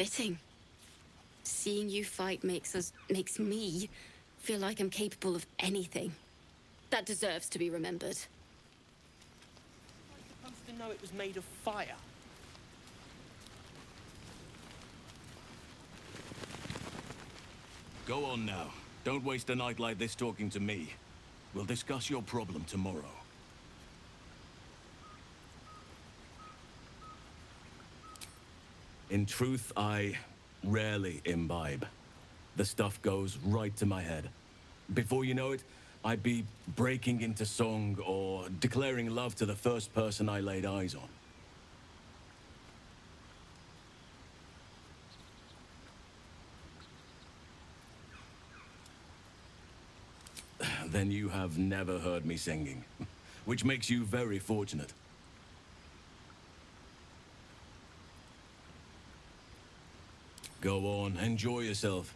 fitting. Seeing you fight makes me feel like I'm capable of anything. That deserves to be remembered. I was supposed to know it was made of fire. Go on now. Don't waste a night like this talking to me. We'll discuss your problem tomorrow. In truth, I rarely imbibe. The stuff goes right to my head. Before you know it, I'd be breaking into song or declaring love to the first person I laid eyes on. Then you have never heard me singing, which makes you very fortunate. Go on, enjoy yourself.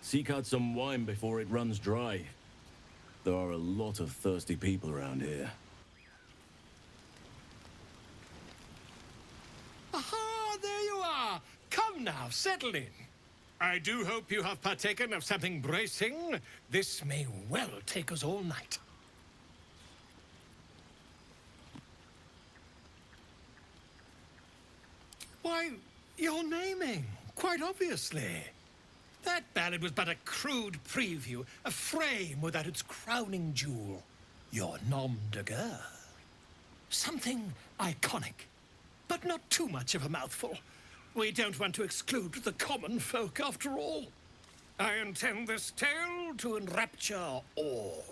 Seek out some wine before it runs dry. There are a lot of thirsty people around here. Aha, there you are! Come now, settle in. I do hope you have partaken of something bracing. This may well take us all night. Why, you're naming, quite obviously. That ballad was but a crude preview, a frame without its crowning jewel. Your nom de guerre. Something iconic, but not too much of a mouthful. We don't want to exclude the common folk, after all. I intend this tale to enrapture all.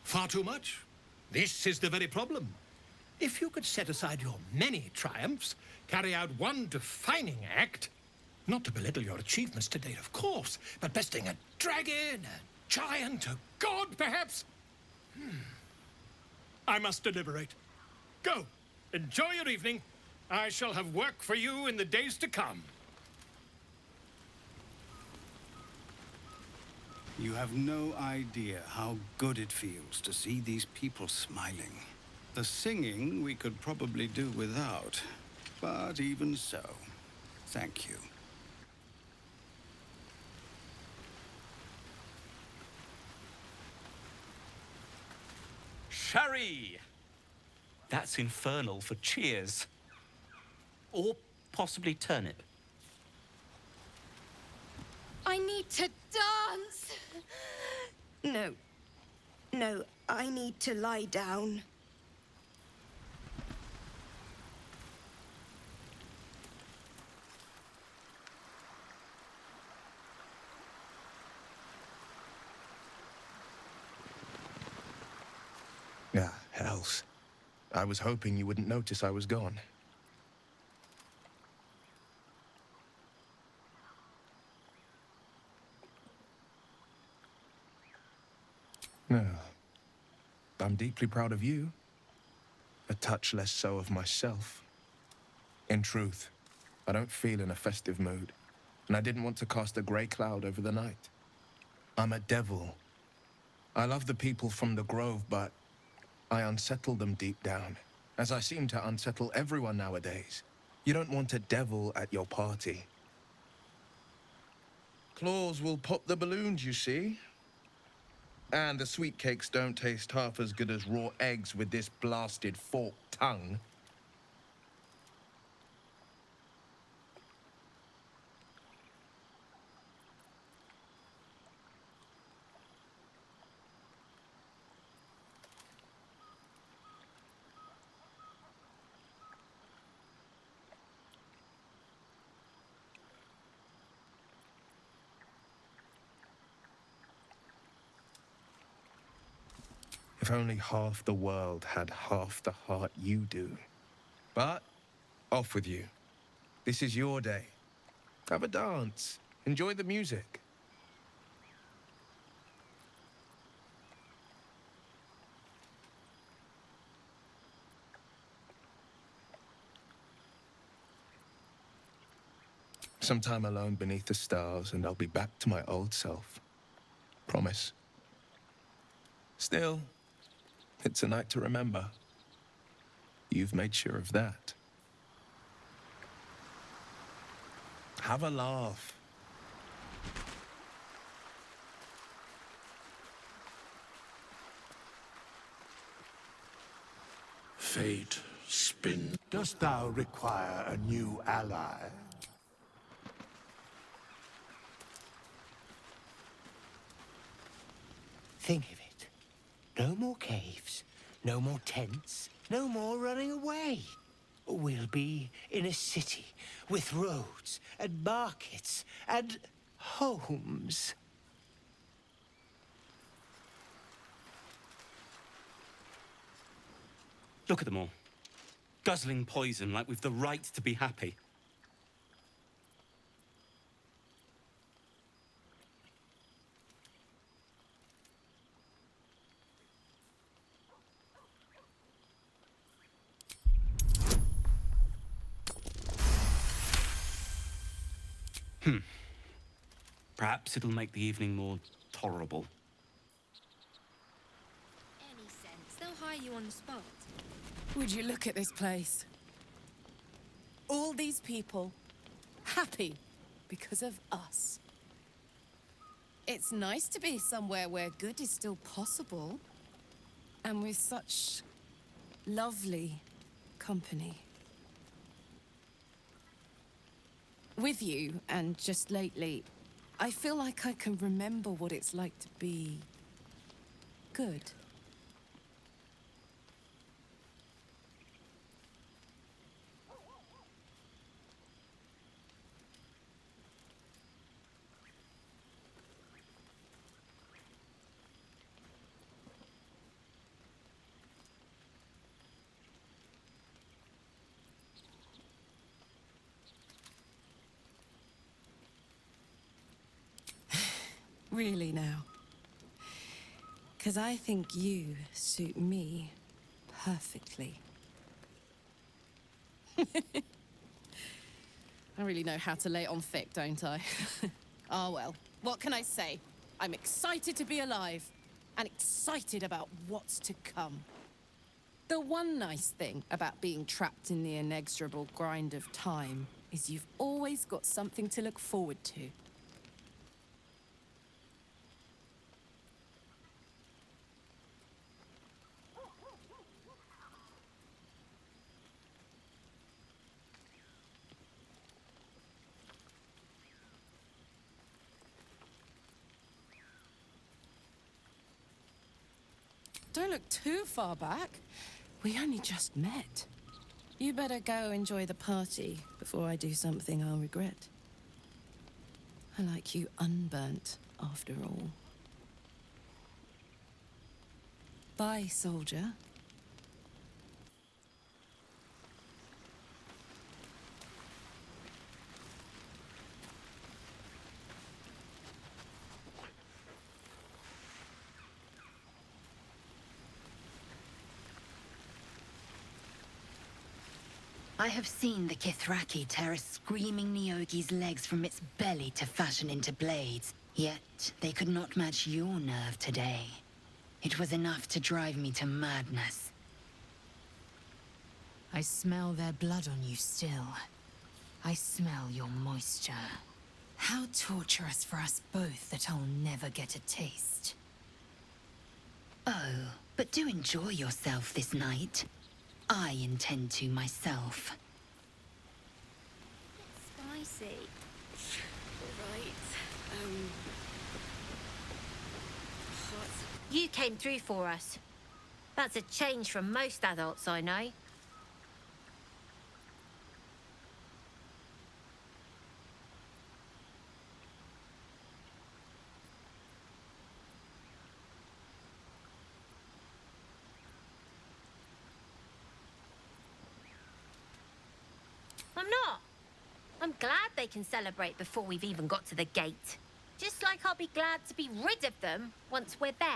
Far too much? This is the very problem. If you could set aside your many triumphs, carry out one defining act, not to belittle your achievements to date, of course, but besting a dragon, a giant, a god, perhaps? I must deliberate. Go, enjoy your evening. I shall have work for you in the days to come. You have no idea how good it feels to see these people smiling. The singing we could probably do without, but even so, thank you. Sherry! That's infernal for cheers. Or possibly turnip. I need to dance! No. No, I need to lie down. Ah, hells. I was hoping you wouldn't notice I was gone. No. I'm deeply proud of you. A touch less so of myself. In truth, I don't feel in a festive mood, and I didn't want to cast a grey cloud over the night. I'm a devil. I love the people from the Grove, but I unsettle them deep down, as I seem to unsettle everyone nowadays. You don't want a devil at your party. Claws will pop the balloons, you see. And the sweet cakes don't taste half as good as raw eggs with this blasted forked tongue. If only half the world had half the heart you do. But, off with you. This is your day. Have a dance. Enjoy the music. Some time alone beneath the stars, and I'll be back to my old self. Promise. Still, it's a night to remember. You've made sure of that. Have a laugh. Fate spin. Dost thou require a new ally? Think of it. No more caves, no more tents, no more running away. We'll be in a city with roads and markets and homes. Look at them all. Guzzling poison like we've the right to be happy. Perhaps it'll make the evening more tolerable. Any sense? They'll hire you on the spot. Would you look at this place? All these people happy because of us. It's nice to be somewhere where good is still possible, and with such lovely company. With you, and just lately, I feel like I can remember what it's like to be good. Really now. 'Cause I think you suit me perfectly. I really know how to lay it on thick, don't I? Ah, well, what can I say? I'm excited to be alive, and excited about what's to come. The one nice thing about being trapped in the inexorable grind of time is you've always got something to look forward to. Don't look too far back. We only just met. You better go enjoy the party before I do something I'll regret. I like you unburnt, after all. Bye, soldier. I have seen the Kithraki tear a screaming Neogi's legs from its belly to fashion into blades. Yet, they could not match your nerve today. It was enough to drive me to madness. I smell their blood on you still. I smell your moisture. How torturous for us both that I'll never get a taste. Oh, but do enjoy yourself this night. I intend to myself. Spicy. Right. Hot. You came through for us. That's a change from most adults I know. I'm not. I'm glad they can celebrate before we've even got to the gate. Just like I'll be glad to be rid of them once we're there.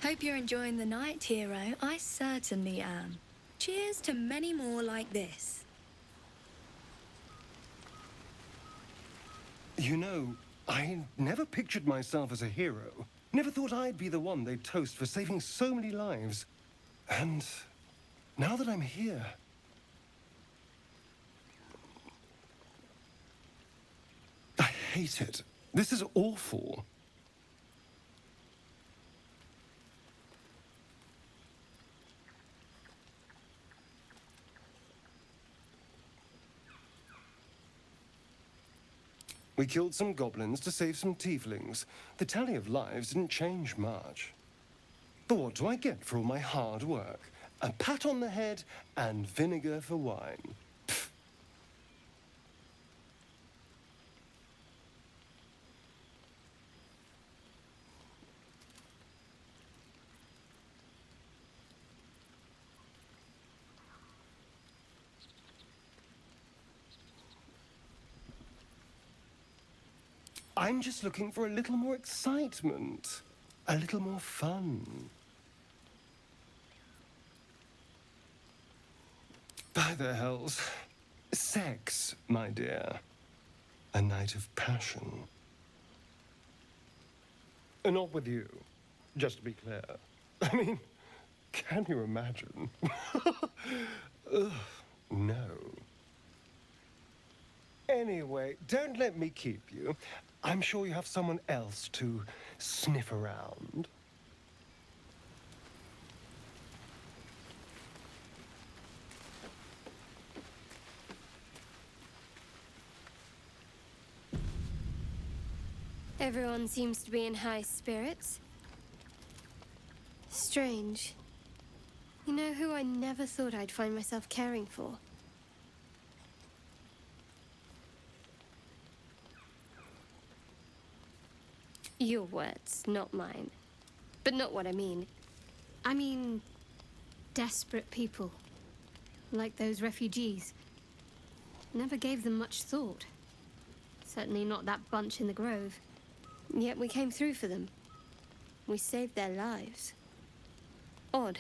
Hope you're enjoying the night, hero. I certainly am. Cheers to many more like this. You know, I never pictured myself as a hero. Never thought I'd be the one they'd toast for saving so many lives. And now that I'm here... I hate it. This is awful. We killed some goblins to save some tieflings. The tally of lives didn't change much. But what do I get for all my hard work? A pat on the head and vinegar for wine. Pfft. I'm just looking for a little more excitement, a little more fun. By the hells. Sex, my dear. A night of passion. Not with you, just to be clear. I mean, can you imagine? Ugh, no. Anyway, don't let me keep you. I'm sure you have someone else to sniff around. Everyone seems to be in high spirits. Strange. You know who I never thought I'd find myself caring for? Your words, not mine. But not what I mean. I mean, desperate people. Like those refugees. Never gave them much thought. Certainly not that bunch in the grove. Yet we came through for them. We saved their lives. Odd.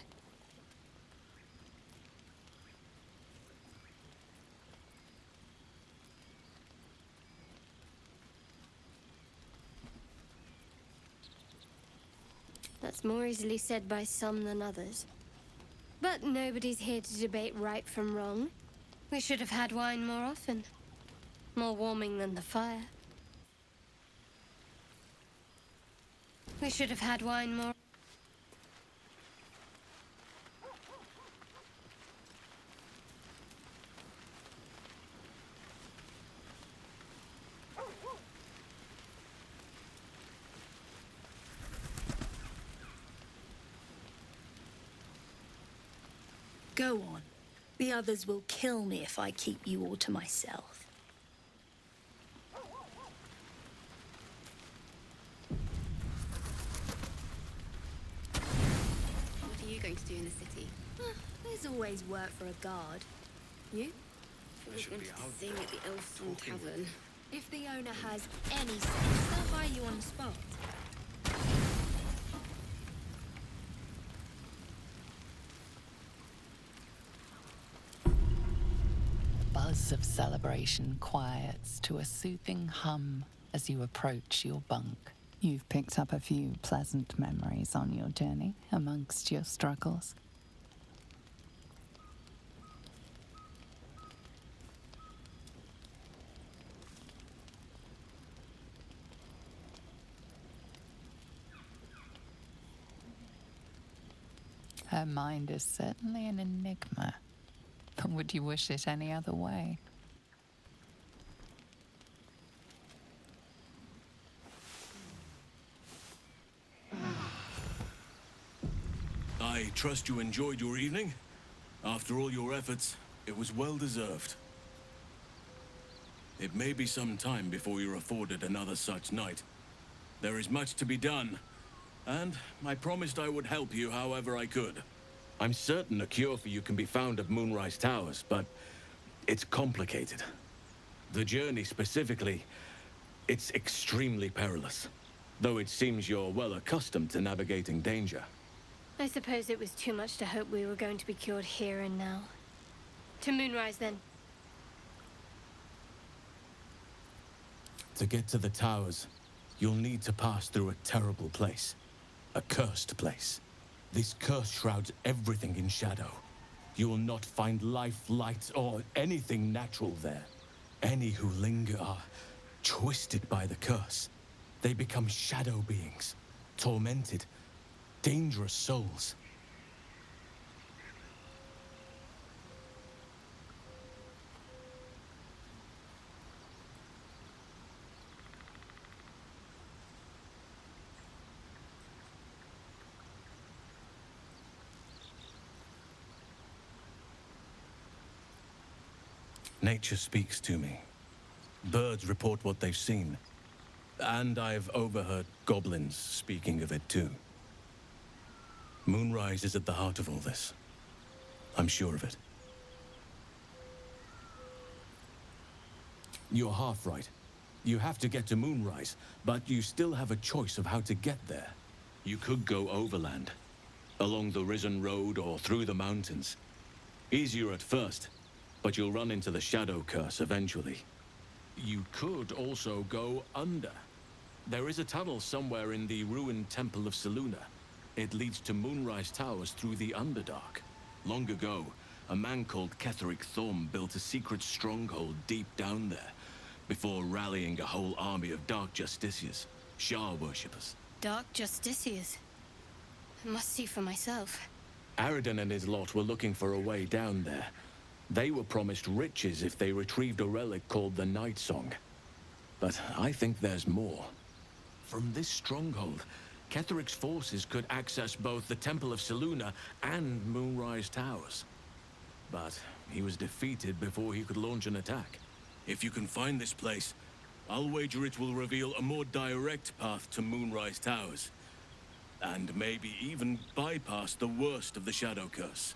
That's more easily said by some than others. But nobody's here to debate right from wrong. We should have had wine more often. More warming than the fire. We should have had wine more... Go on. The others will kill me if I keep you all to myself. What are you going to do in the city? There's always work for a guard. You? I should want to sing at the Elfsong Tavern. If the owner has any sense, they'll buy you on the spot. Buzz of celebration quiets to a soothing hum as you approach your bunk. You've picked up a few pleasant memories on your journey amongst your struggles. Her mind is certainly an enigma. But would you wish it any other way? I trust you enjoyed your evening. After all your efforts, it was well deserved. It may be some time before you're afforded another such night. There is much to be done, and I promised I would help you however I could. I'm certain a cure for you can be found at Moonrise Towers, but it's complicated. The journey specifically, it's extremely perilous, though it seems you're well accustomed to navigating danger. I suppose it was too much to hope we were going to be cured here and now. To Moonrise, then. To get to the towers, you'll need to pass through a terrible place. A cursed place. This curse shrouds everything in shadow. You will not find life, light, or anything natural there. Any who linger are twisted by the curse. They become shadow beings, tormented, dangerous souls. Nature speaks to me. Birds report what they've seen. And I've overheard goblins speaking of it too. Moonrise is at the heart of all this. I'm sure of it. You're half right. You have to get to Moonrise, but you still have a choice of how to get there. You could go overland, along the Risen Road or through the mountains. Easier at first, but you'll run into the Shadow Curse eventually. You could also go under. There is a tunnel somewhere in the ruined Temple of Selûne. It leads to Moonrise Towers through the Underdark. Long ago, a man called Ketheric Thorm built a secret stronghold deep down there, before rallying a whole army of Dark Justiciars, Shah worshippers. Dark Justiciars. I must see for myself. Aradin and his lot were looking for a way down there. They were promised riches if they retrieved a relic called the Night Song. But I think there's more. From this stronghold, Ketheric's forces could access both the Temple of Selûne and Moonrise Towers. But he was defeated before he could launch an attack. If you can find this place, I'll wager it will reveal a more direct path to Moonrise Towers. And maybe even bypass the worst of the Shadow Curse.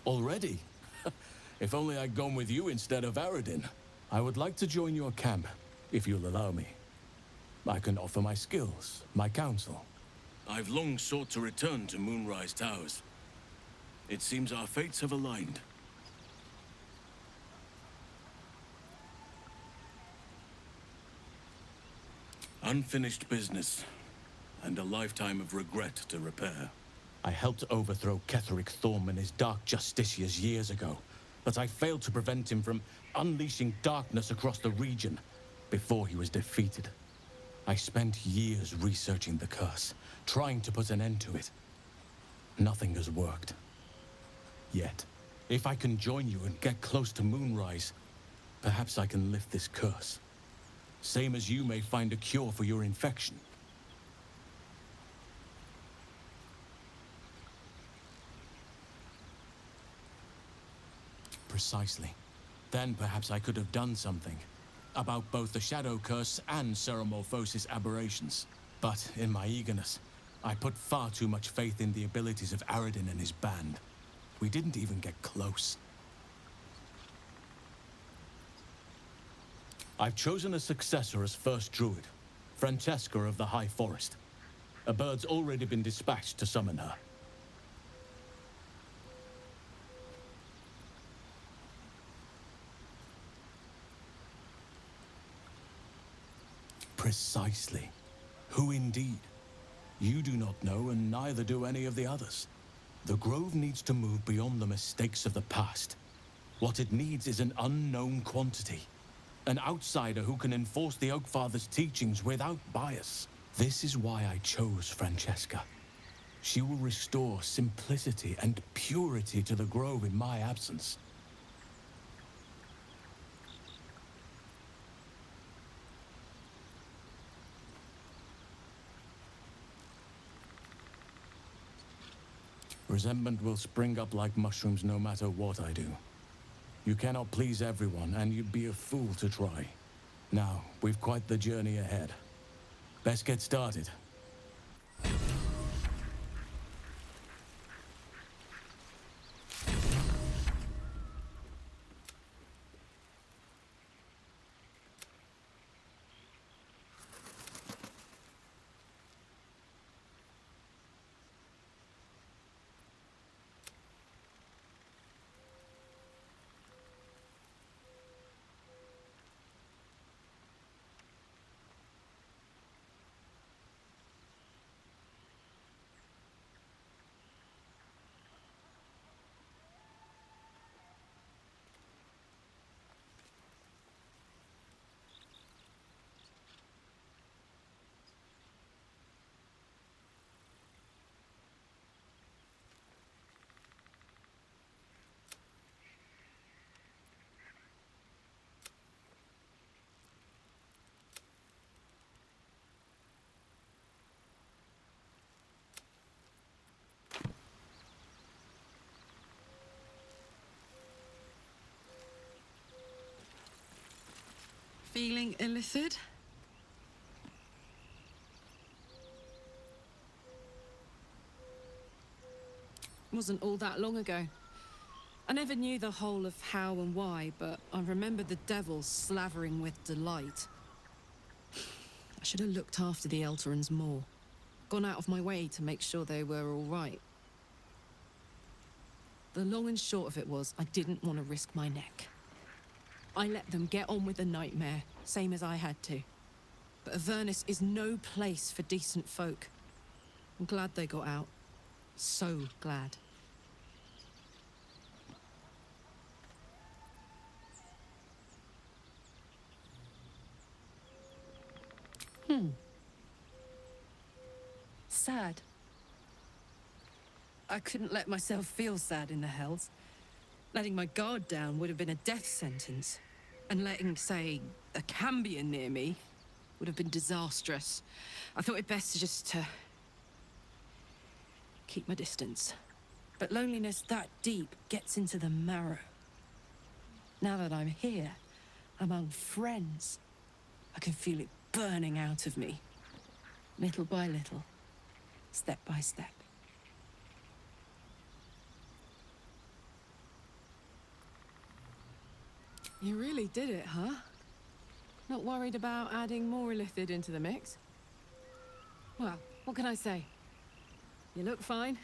Already? If only I'd gone with you instead of Aradin. I would like to join your camp, if you'll allow me. I can offer my skills, my counsel. I've long sought to return to Moonrise Towers. It seems our fates have aligned. Unfinished business, and a lifetime of regret to repair. I helped overthrow Ketheric Thorm and his Dark Justiciars years ago, but I failed to prevent him from unleashing darkness across the region before he was defeated. I spent years researching the curse, trying to put an end to it. Nothing has worked. Yet, if I can join you and get close to Moonrise, perhaps I can lift this curse. Same as you may find a cure for your infection. Precisely. Then perhaps I could have done something about both the Shadow Curse and Ceramorphosis aberrations. But in my eagerness, I put far too much faith in the abilities of Aradin and his band. We didn't even get close. I've chosen a successor as first druid, Francesca of the High Forest. A bird's already been dispatched to summon her. Precisely. Who indeed? You do not know, and neither do any of the others. The Grove needs to move beyond the mistakes of the past. What it needs is an unknown quantity. An outsider who can enforce the Oakfather's teachings without bias. This is why I chose Francesca. She will restore simplicity and purity to the Grove in my absence. Resentment will spring up like mushrooms no matter what I do. You cannot please everyone, and you'd be a fool to try. Now, we've quite the journey ahead. Best get started. feeling illithid? Wasn't all that long ago. I never knew the whole of how and why, but I remember the devils slavering with delight. I should have looked after the Elterans more. Gone out of my way to make sure they were all right. The long and short of it was, I didn't want to risk my neck. I let them get on with the nightmare, same as I had to. But Avernus is no place for decent folk. I'm glad they got out. So glad. Sad. I couldn't let myself feel sad in the Hells. Letting my guard down would have been a death sentence. And letting, say, a Cambion near me would have been disastrous. I thought it best to keep my distance. But loneliness that deep gets into the marrow. Now that I'm here, among friends, I can feel it burning out of me. Little by little, step by step. You really did it, huh? Not worried about adding more illithid into the mix? Well, what can I say? You look fine,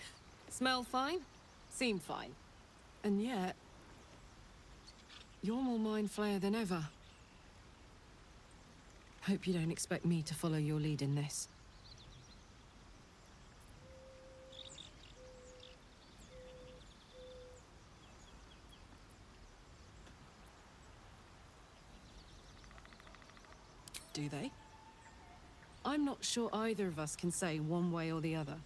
smell fine, seem fine. And yet, you're more mind flayer than ever. Hope you don't expect me to follow your lead in this. Do they? I'm not sure either of us can say one way or the other.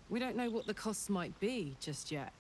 We don't know what the costs might be just yet.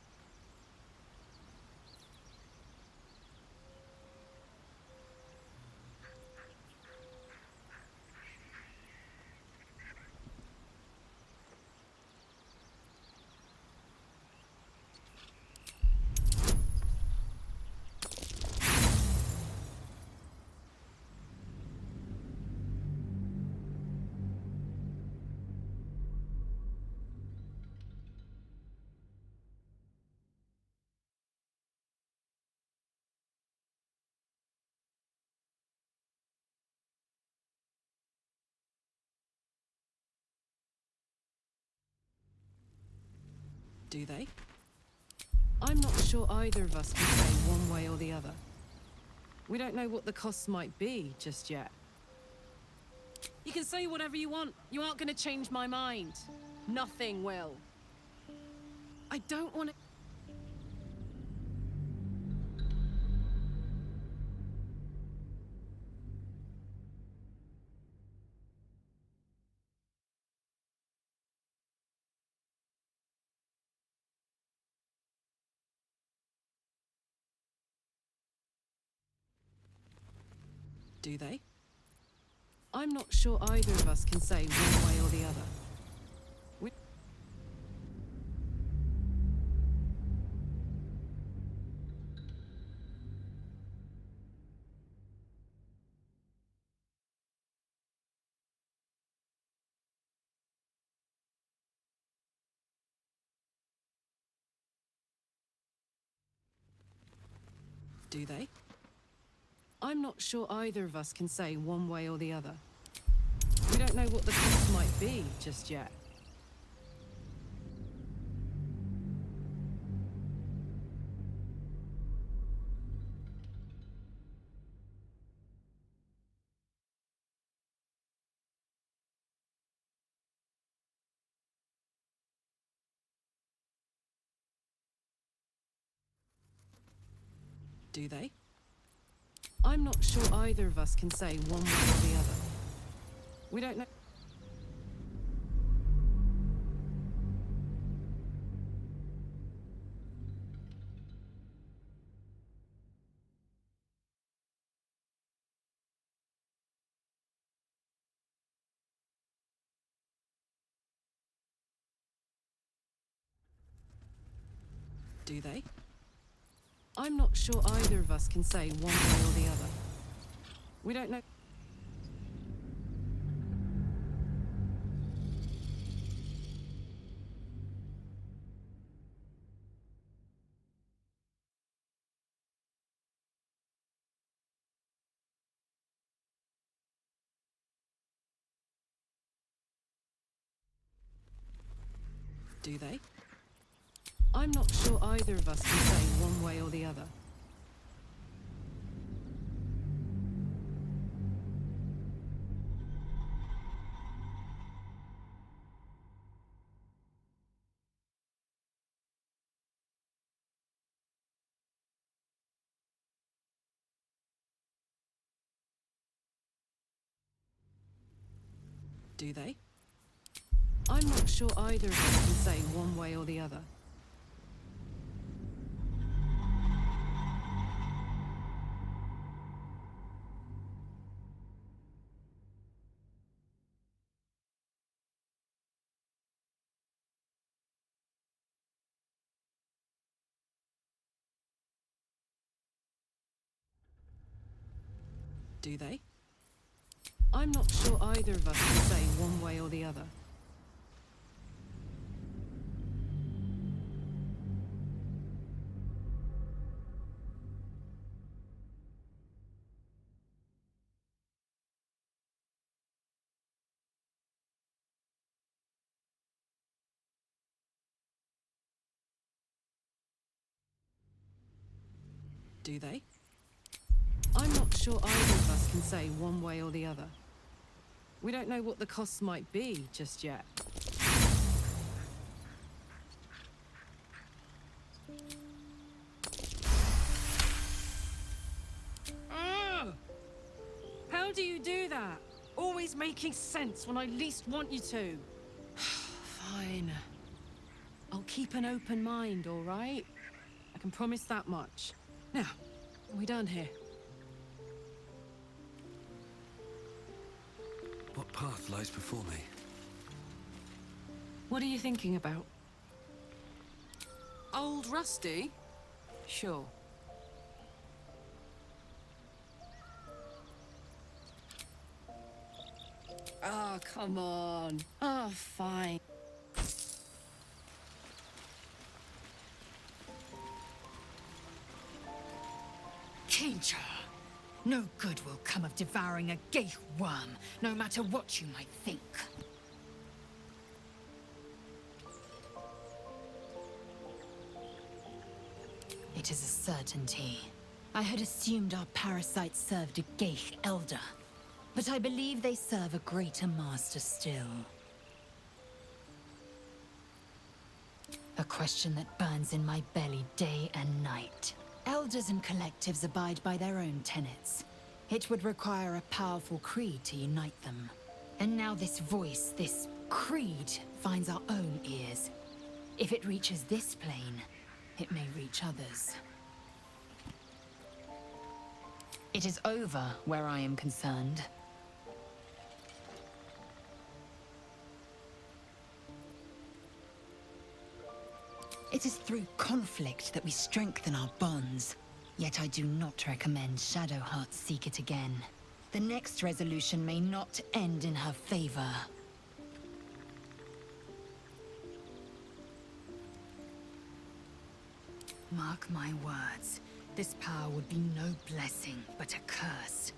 Do they? I'm not sure either of us can say one way or the other. We don't know what the costs might be just yet. You can say whatever you want. You aren't going to change my mind. Nothing will. I don't want to... Do they? I'm not sure either of us can say one way or the other. We... Do they? I'm not sure either of us can say one way or the other. We don't know what the cost might be just yet. Do they? I'm not sure either of us can say one way or the other. We don't know. Do they? I'm not sure either of us can say one way or the other. We don't know. Do they? I'm not sure either of us can say one way or the other. Do they? I'm not sure either of us can say one way or the other. Do they? I'm not sure either of us can say one way or the other. Do they? I'm not sure either of us can say one way or the other. We don't know what the costs might be just yet. Ugh! How do you do that? Always making sense when I least want you to. Fine. I'll keep an open mind, all right? I can promise that much. Now, are we done here? What path lies before me? What are you thinking about? Old Rusty? Sure. Oh, come on. Oh, fine. Keyncha! No good will come of devouring a gay worm, no matter what you might think. It is a certainty. I had assumed our parasites served a Geich elder, but I believe they serve a greater master still. A question that burns in my belly day and night. Elders and collectives abide by their own tenets. It would require a powerful creed to unite them. And now this voice, this creed, finds our own ears. If it reaches this plane, it may reach others. It is over where I am concerned. It is through conflict that we strengthen our bonds. Yet I do not recommend Shadowheart seek it again. The next resolution may not end in her favor. Mark my words. This power would be no blessing, but a curse.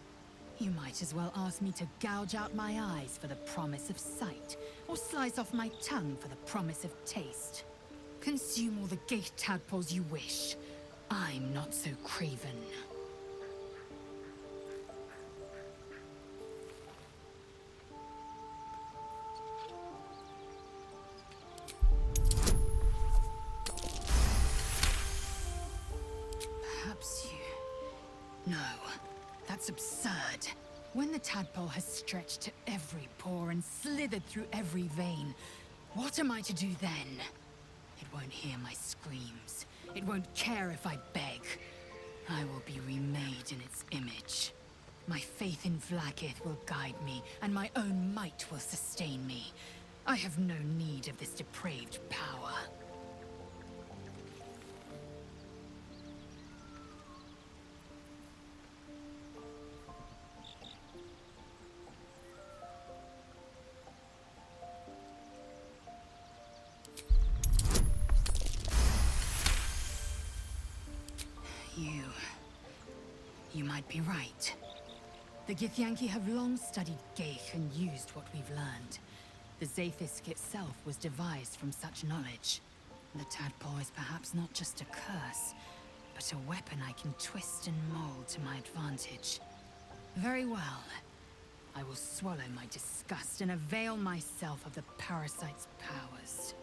You might as well ask me to gouge out my eyes for the promise of sight, or slice off my tongue for the promise of taste. Consume all the gate tadpoles you wish. I'm not so craven. Perhaps you... No, that's absurd. When the tadpole has stretched to every pore and slithered through every vein, what am I to do then? It won't hear my screams. It won't care if I beg. I will be remade in its image. My faith in Vlaakith will guide me, and my own might will sustain me. I have no need of this depraved power. You might be right. The Githyanki have long studied Geich and used what we've learned. The Zafisk itself was devised from such knowledge. The tadpole is perhaps not just a curse, but a weapon I can twist and mold to my advantage. Very well. I will swallow my disgust and avail myself of the parasite's powers.